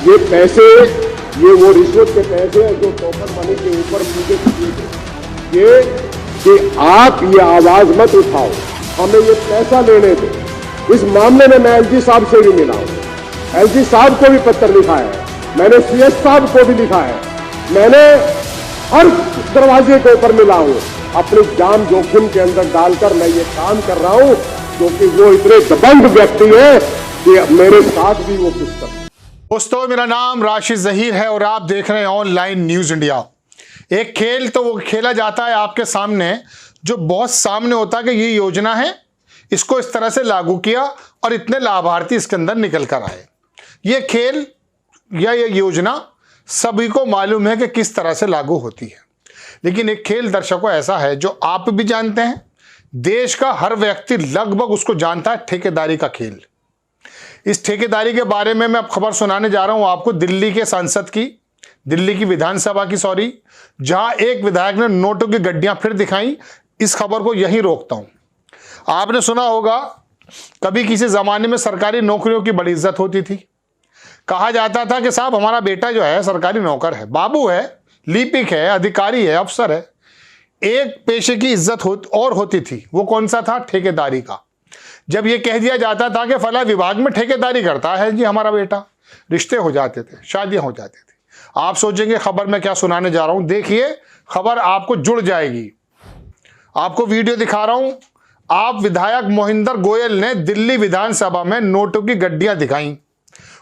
ये पैसे, ये वो रिश्वत के पैसे हैं जो टोकन मनी के ऊपर मुझे दिए गए। ये कि आप ये आवाज मत उठाओ, हमें ये पैसा लेने दो। इस मामले में मैं एलजी साहब से भी मिला हूं, एलजी साहब को भी पत्र लिखा है, मैंने सीएस साहब को भी लिखा है, मैंने हर दरवाजे के ऊपर मिला हूं। अपनी जान जोखिम के अंदर डालकर मैं ये काम कर रहा हूं, क्योंकि वो इतने दबंग व्यक्ति हैं कि मेरे साथ भी वो कुछ कर। दोस्तों, मेरा नाम राशिद जहीर है और आप देख रहे हैं ऑनलाइन न्यूज इंडिया। एक खेल तो वो खेला जाता है आपके सामने जो बहुत सामने होता है कि ये योजना है, इसको इस तरह से लागू किया और इतने लाभार्थी इसके अंदर निकल कर आए। ये खेल या ये योजना सभी को मालूम है कि किस तरह से लागू होती है, लेकिन एक खेल दर्शकों ऐसा है जो आप भी जानते हैं, देश का हर व्यक्ति लगभग उसको जानता है, ठेकेदारी का खेल। इस ठेकेदारी के बारे में मैं अब खबर सुनाने जा रहा हूं आपको दिल्ली के सांसद की, दिल्ली की विधानसभा की, जहां एक विधायक ने नोटों की गड्डियां फिर दिखाई। इस खबर को यहीं रोकता हूं। आपने सुना होगा कभी किसी जमाने में सरकारी नौकरियों की बड़ी इज्जत होती थी। कहा जाता था कि साहब हमारा बेटा जो है सरकारी नौकर है, बाबू है, लिपिक है, अधिकारी है, अफसर है। एक पेशे की इज्जत और होती थी, वो कौन सा था? ठेकेदारी का। जब ये कह दिया जाता था कि फला विभाग में ठेकेदारी करता है जी हमारा बेटा, रिश्ते हो जाते थे, शादियां हो जाती थी। आप सोचेंगे खबर में क्या सुनाने जा रहा हूं, देखिए खबर आपको जुड़ जाएगी। आपको वीडियो दिखा रहा हूं। आप विधायक मोहिंदर गोयल ने दिल्ली विधानसभा में नोटों की गड्डियां दिखाई।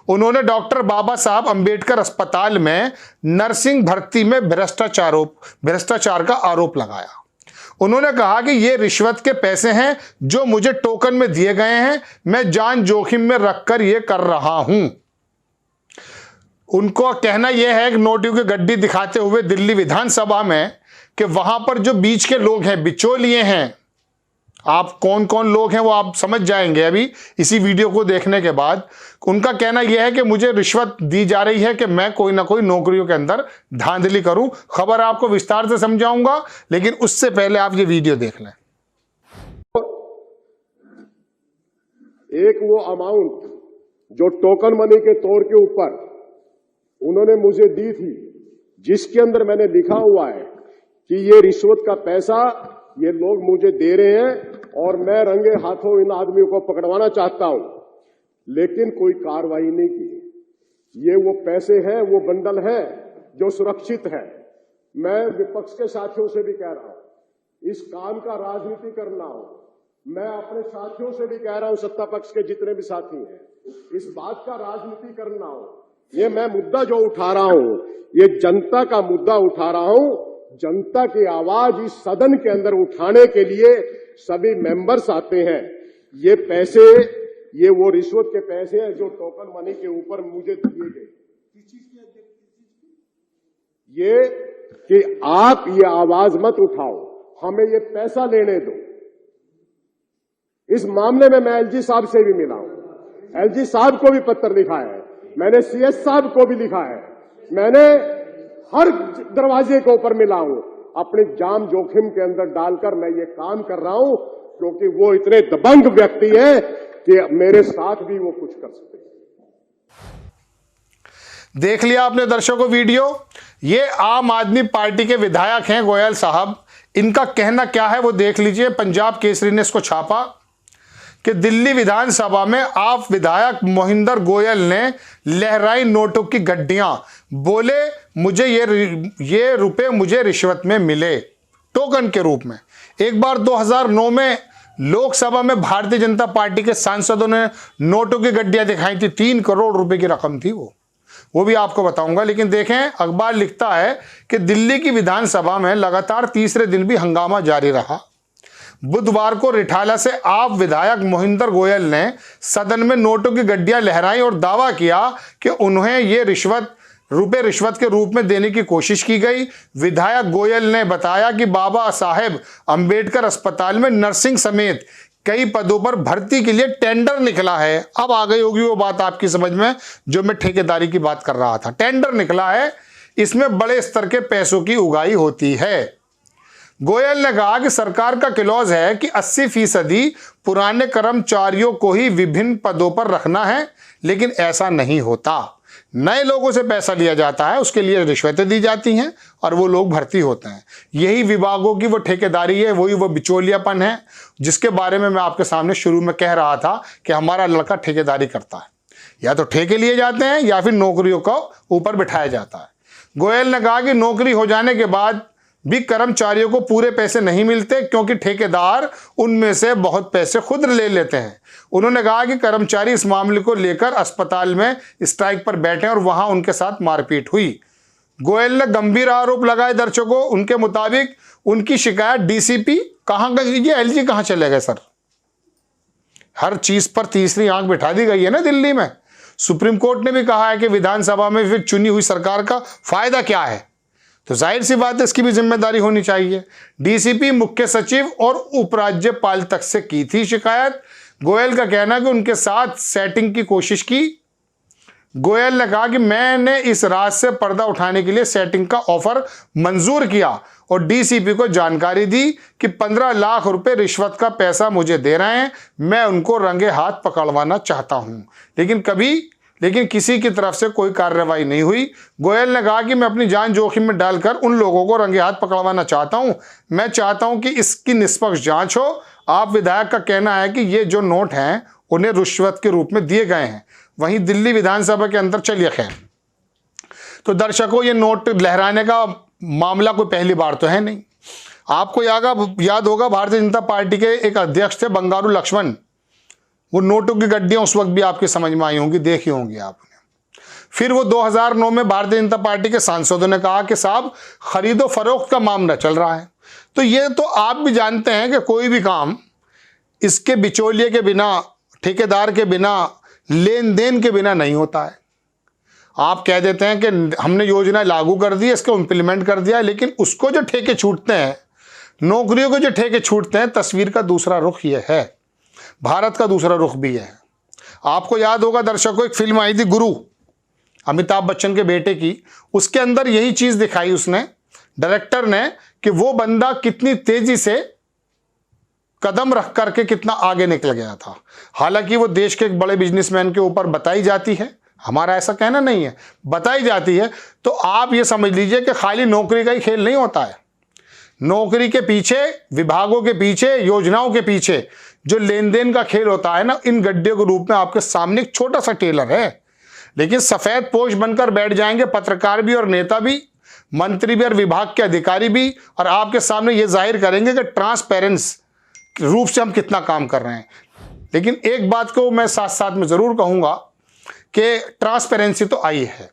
उन्होंने डॉक्टर बाबा साहब अंबेडकर अस्पताल में नर्सिंग भर्ती में भ्रष्टाचार का आरोप लगाया। उन्होंने कहा कि ये रिश्वत के पैसे हैं जो मुझे टोकन में दिए गए हैं, मैं जान जोखिम में रखकर ये कर रहा हूं। उनको कहना यह है कि नोटों की गड्डी दिखाते हुए दिल्ली विधानसभा में कि वहां पर जो बीच के लोग हैं, बिचौलिए हैं, आप कौन कौन लोग हैं वो आप समझ जाएंगे अभी इसी वीडियो को देखने के बाद। उनका कहना यह है कि मुझे रिश्वत दी जा रही है कि मैं कोई ना कोई नौकरियों के अंदर धांधली करूं। खबर आपको विस्तार से समझाऊंगा, लेकिन उससे पहले आप ये वीडियो देख लें। एक वो अमाउंट जो टोकन मनी के तौर के ऊपर उन्होंने मुझे दी थी, जिसके अंदर मैंने लिखा हुआ है कि ये रिश्वत का पैसा ये लोग मुझे दे रहे हैं और मैं रंगे हाथों इन आदमियों को पकड़वाना चाहता हूं, लेकिन कोई कार्रवाई नहीं की। ये वो पैसे हैं, वो बंडल है जो सुरक्षित है। मैं विपक्ष के साथियों से भी कह रहा हूं, इस काम का राजनीति करना हो, मैं अपने साथियों से भी कह रहा हूं, सत्ता पक्ष के जितने भी साथी हैं, इस बात का राजनीति करना हो। ये मैं मुद्दा जो उठा रहा हूं, ये जनता का मुद्दा उठा रहा हूं। जनता की आवाज इस सदन के अंदर उठाने के लिए सभी मेंबर्स आते हैं। ये पैसे, ये वो रिश्वत के पैसे हैं जो टोकन मनी के ऊपर मुझे दिए गए। ये कि आप ये आवाज मत उठाओ, हमें ये पैसा लेने दो। इस मामले में मैं एलजी साहब से भी मिला हूं, एलजी साहब को भी पत्र लिखा है, मैंने सीएस साहब को भी लिखा है, मैंने हर दरवाजे के ऊपर मिला हूं। अपनी जान जोखिम के अंदर डालकर मैं ये काम कर रहा हूं, क्योंकि वो इतने दबंग व्यक्ति हैं कि मेरे साथ भी वो कुछ कर सकते हैं। देख लिया आपने दर्शकों वीडियो। ये आम आदमी पार्टी के विधायक हैं गोयल साहब। इनका कहना क्या है वो देख लीजिए। पंजाब केसरी ने इसको छापा कि दिल्ली विधानसभा में आप विधायक मोहिंदर गोयल ने लहराई नोटों की गड्डियां, बोले मुझे ये रुपए मुझे रिश्वत में मिले टोकन के रूप में। एक बार 2009 में लोकसभा में भारतीय जनता पार्टी के सांसदों ने नोटों की गड्डियां दिखाई थी, 3 करोड़ रुपए की रकम थी वो भी आपको बताऊंगा। लेकिन देखें, अखबार लिखता है कि दिल्ली की विधानसभा में लगातार तीसरे दिन भी हंगामा जारी रहा। बुधवार को रिठाला से आप विधायक मोहिंदर गोयल ने सदन में नोटों की गड्डियां लहराई और दावा किया कि उन्हें ये रिश्वत के रूप में देने की कोशिश की गई। विधायक गोयल ने बताया कि बाबा साहेब अंबेडकर अस्पताल में नर्सिंग समेत कई पदों पर भर्ती के लिए टेंडर निकला है। अब आ गई होगी वो बात आपकी समझ में जो मैं ठेकेदारी की बात कर रहा था। टेंडर निकला है, इसमें बड़े स्तर के पैसों की उगाही होती है। गोयल ने कहा कि सरकार का क्लॉज है कि 80% पुराने कर्मचारियों को ही विभिन्न पदों पर रखना है, लेकिन ऐसा नहीं होता। नए लोगों से पैसा लिया जाता है, उसके लिए रिश्वतें दी जाती हैं और वो लोग भर्ती होते हैं। यही विभागों की वो ठेकेदारी है, वही वो बिचौलियापन है जिसके बारे में मैं आपके सामने शुरू में कह रहा था कि हमारा लड़का ठेकेदारी करता है। या तो ठेके लिए जाते हैं या फिर नौकरियों को ऊपर बिठाया जाता है। गोयल ने कहा कि नौकरी हो जाने के बाद भी कर्मचारियों को पूरे पैसे नहीं मिलते क्योंकि ठेकेदार उनमें से बहुत पैसे खुद ले लेते हैं। उन्होंने कहा कि कर्मचारी इस मामले को लेकर अस्पताल में स्ट्राइक पर बैठे और वहां उनके साथ मारपीट हुई। गोयल ने गंभीर आरोप लगाए दर्शकों। उनके मुताबिक उनकी शिकायत डीसीपी कहां गई, ये एलजी कहां चले गए सर? हर चीज पर तीसरी आंख बिठा दी गई है ना दिल्ली में। सुप्रीम कोर्ट ने भी कहा है कि विधानसभा में फिर चुनी हुई सरकार का फायदा क्या है, तो जाहिर सी बात है इसकी भी जिम्मेदारी होनी चाहिए। डीसीपी, मुख्य सचिव और उपराज्यपाल तक से की थी शिकायत। गोयल का कहना है कि उनके साथ सेटिंग की कोशिश की। गोयल ने कहा कि मैंने इस राज से पर्दा उठाने के लिए सेटिंग का ऑफर मंजूर किया और डीसीपी को जानकारी दी कि 15 लाख रुपए रिश्वत का पैसा मुझे दे रहे हैं, मैं उनको रंगे हाथ पकड़वाना चाहता हूं, लेकिन किसी की तरफ से कोई कार्रवाई नहीं हुई। गोयल ने कहा कि मैं अपनी जान जोखिम में डालकर उन लोगों को रंगे हाथ पकड़वाना चाहता हूं। मैं चाहता हूं कि इसकी निष्पक्ष जांच हो। आप विधायक का कहना है कि ये जो नोट हैं उन्हें रिश्वत के रूप में दिए गए हैं। वहीं दिल्ली विधानसभा के अंदर चलिए खैर, तो दर्शकों ये नोट लहराने का मामला कोई पहली बार तो है नहीं। आपको याद होगा भारतीय जनता पार्टी के एक अध्यक्ष थे बंगारू लक्ष्मण। वो नोटों की गड्डियां उस वक्त भी आपके समझ में आई होंगी, देखी होंगी आपने। फिर वो 2009 में भारतीय जनता पार्टी के सांसदों ने कहा कि साहब खरीदो फरोख्त का मामला चल रहा है। तो ये तो आप भी जानते हैं कि कोई भी काम इसके बिचौलिए के बिना, ठेकेदार के बिना, लेन देन के बिना नहीं होता है। आप कह देते हैं कि हमने योजना लागू कर दी, इसको इम्प्लीमेंट कर दिया, लेकिन उसको जो ठेके छूटते हैं, नौकरियों को जो ठेके छूटते हैं, तस्वीर का दूसरा रुख ये है, भारत का दूसरा रुख भी है। आपको याद होगा दर्शकों, एक फिल्म आई थी गुरु, अमिताभ बच्चन के बेटे की। उसके अंदर यही चीज दिखाई उसने, डायरेक्टर ने, कि वो बंदा कितनी तेजी से कदम रख करके कितना आगे निकल गया था। हालांकि वो देश के एक बड़े बिजनेसमैन के ऊपर बताई जाती है, हमारा ऐसा कहना नहीं है, बताई जाती है। तो आप ये समझ लीजिए कि खाली नौकरी का ही खेल नहीं होता है। नौकरी के पीछे, विभागों के पीछे, योजनाओं के पीछे जो लेन देन का खेल होता है ना, इन गड्ढियों के रूप में आपके सामने एक छोटा सा टेलर है, लेकिन सफेद पोश बनकर बैठ जाएंगे पत्रकार भी और नेता भी, मंत्री भी और विभाग के अधिकारी भी, और आपके सामने ये जाहिर करेंगे कि ट्रांसपेरेंस रूप से हम कितना काम कर रहे हैं। लेकिन एक बात को मैं साथ साथ में जरूर कहूंगा कि ट्रांसपेरेंसी तो आई है।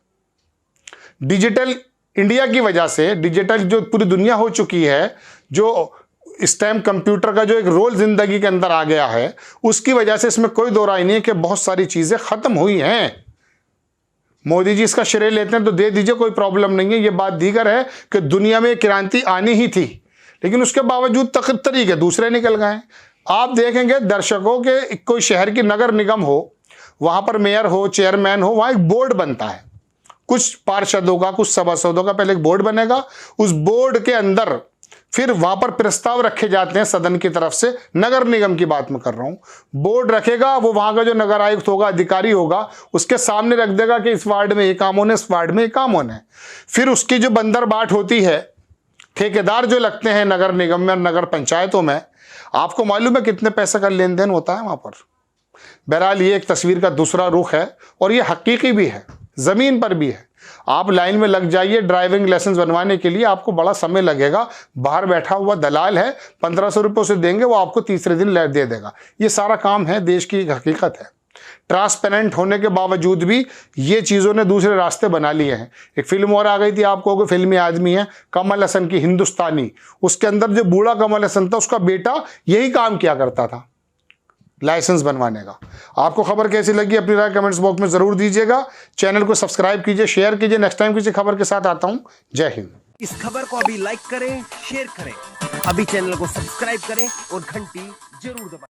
डिजिटल इंडिया की वजह से, डिजिटल जो पूरी दुनिया हो चुकी है, जो स्टेम कंप्यूटर का जो एक रोल जिंदगी के अंदर आ गया है, उसकी वजह से इसमें कोई दो राय नहीं है कि बहुत सारी चीजें खत्म हुई हैं। मोदी जी इसका श्रेय लेते हैं तो दे दीजिए, कोई प्रॉब्लम नहीं है। ये बात दीगर है कि दुनिया में क्रांति आनी ही थी, लेकिन उसके बावजूद तरीके दूसरे निकल गए। आप देखेंगे दर्शकों के, कोई शहर की नगर निगम हो, वहां पर मेयर हो, चेयरमैन हो, वहां एक बोर्ड बनता है, कुछ पार्षदों का, कुछ सभासदों का पहले एक बोर्ड बनेगा। उस बोर्ड के अंदर फिर वहां पर प्रस्ताव रखे जाते हैं सदन की तरफ से, नगर निगम की बात मैं कर रहा हूं। बोर्ड रखेगा, वो वहां का जो नगर आयुक्त होगा, अधिकारी होगा, उसके सामने रख देगा कि इस वार्ड में ये काम होने, इस वार्ड में ये काम होने। फिर उसकी जो बंदर बाट होती है, ठेकेदार जो लगते हैं नगर निगम में, नगर पंचायतों में, आपको मालूम है कितने पैसे का लेन देन होता है वहां पर। बहरहाल ये एक तस्वीर का दूसरा रुख है और ये हकीकी भी है, जमीन पर भी है। आप लाइन में लग जाइए ड्राइविंग लाइसेंस बनवाने के लिए, आपको बड़ा समय लगेगा। बाहर बैठा हुआ दलाल है, 1500 रुपये उसे देंगे, वो आपको तीसरे दिन दे देगा। ये सारा काम है, देश की एक हकीकत है। ट्रांसपेरेंट होने के बावजूद भी ये चीज़ों ने दूसरे रास्ते बना लिए हैं। एक फिल्म और आ गई थी, आपको कोई फिल्मी आदमी है कमल हसन की, हिंदुस्तानी। उसके अंदर जो बूढ़ा कमल हसन था, उसका बेटा यही काम किया करता था, लाइसेंस बनवाने का। आपको खबर कैसी लगी अपनी राय कमेंट्स बॉक्स में जरूर दीजिएगा। चैनल को सब्सक्राइब कीजिए, शेयर कीजिए। नेक्स्ट टाइम किसी खबर के साथ आता हूं। जय हिंद। इस खबर को अभी लाइक करें, शेयर करें, अभी चैनल को सब्सक्राइब करें और घंटी जरूर दबाएं।